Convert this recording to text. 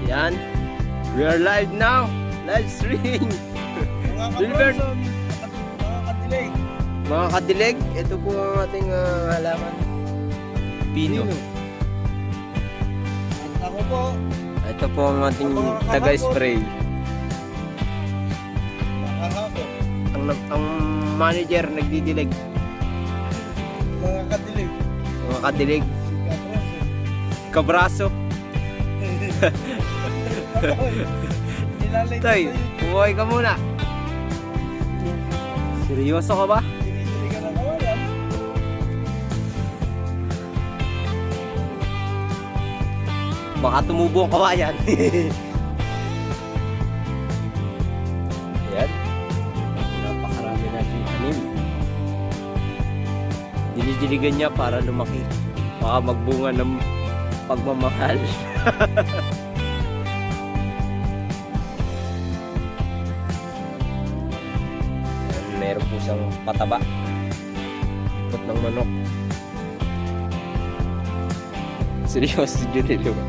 Yan. We are live now. Live stream. Mga kadilig. Mga kadilig, ito po ang ating halaman. Pino. At ako po, Ito po ang ating taga-spray. nakahako. Ang manager nagdidilig. Mga kadilig. Mga kadilig. Katroso. Kabraso. Nilalay Toy, buhay ka muna. Seryoso ka ba? Sinisilig ka na kawalan. Baka tumubo ang kawayan. Ayan. Napakarami natin tanim. Dinidiligan niya para lumaki. Baka magbunga ng pagmamahal. Ayan, meron po siyang pataba. Ikot ng manok. Seryoso si Junilo ba?